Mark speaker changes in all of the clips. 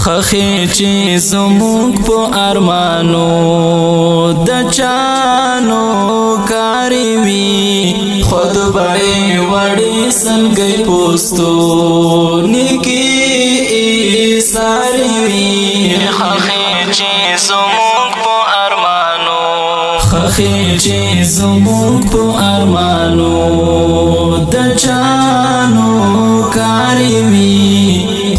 Speaker 1: خخی چی زموږ په ارمانو د چانو کاری وی خود بای وړي سلګي پوستو نکی ساری وی خخی چی زموږ په ارمانو خخی چی زموږ په ارمانو د چانو کاری وی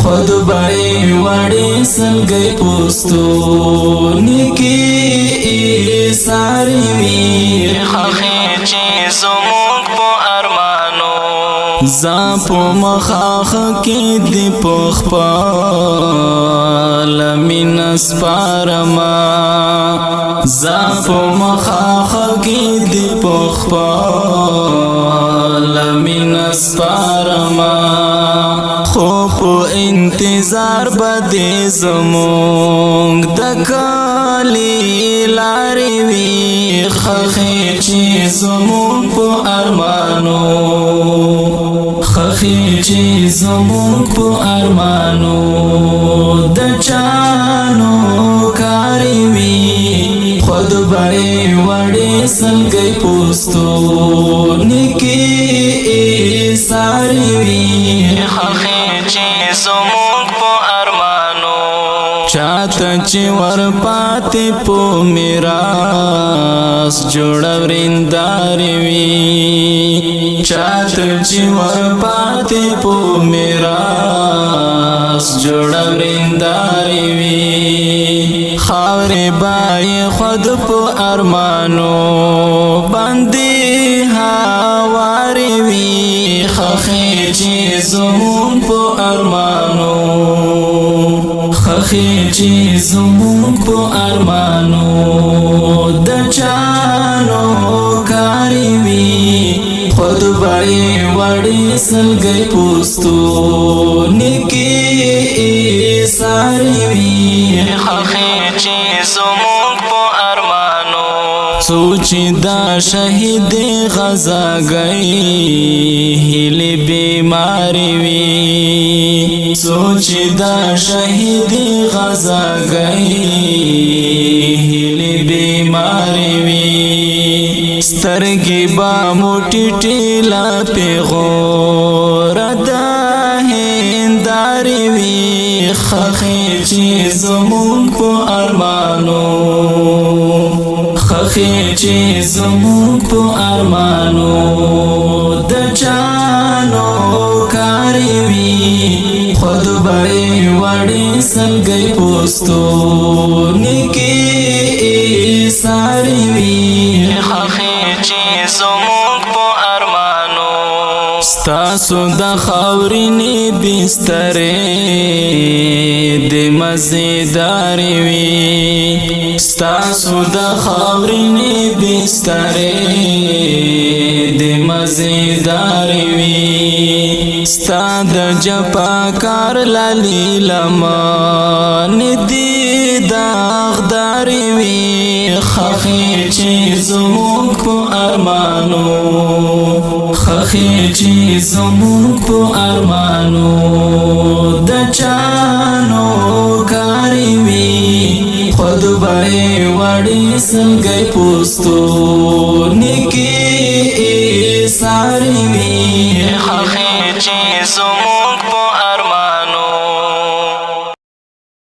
Speaker 1: خود بای وړي سلګي پوستو نکی ساری وی خخی چی زموږ په ارمانو زاپ مخاخ کی دی پخپال من اسپارما زاپ مخاخ کی دی پخپال من اسپارما خوب انتظار بدی زمونږ د کالی لارې وی خخی چی زمونږ په ارمانو خخی چی زمونږ په ارمانو د چانو کاری وی خود بای وړي سلګي پوستو نکی ساری وی خخی چی زموږ په ارمانو چاته چې ور پاتې په میراث جوړه ورندارې وي چاته چې ور پاتې په میراث جوړه ورندارې وي خاورې بای خود په ارمانو باندې هوارې وي خخی چی زموږ په ارمانو خخی چی زموږ په ارمانو د چانو کاری وی خود بای وړي سلګي پوستو نکی ساری وی خخی چی زموږ په ارمانو سوچ دا شهید غزا گئی هلی بیماری وی سوچ دا شهید غزا گئی هلی بیماری وی سترګي با موټی ټیلا پیغور دا هنداری وی خخی چی زموږ په ارمانو خخی چی زموږ په ارمانو د چانو کاری وی خود بای وړي سلګي پوستو نکی ساری وی خخی چی زموږ په ارمانو ستاسو د خاورینې بسترې د مزیدارې وی ستاسو د خاورینې بسترې د مزیدارې وی ستا د جفاکار لالی لمن دی داغدارې وی خخی چی زموږ په ارمانو خخی چی زموږ په ارمانو د چانو کاری وی خود بای وړي سلګي پوستو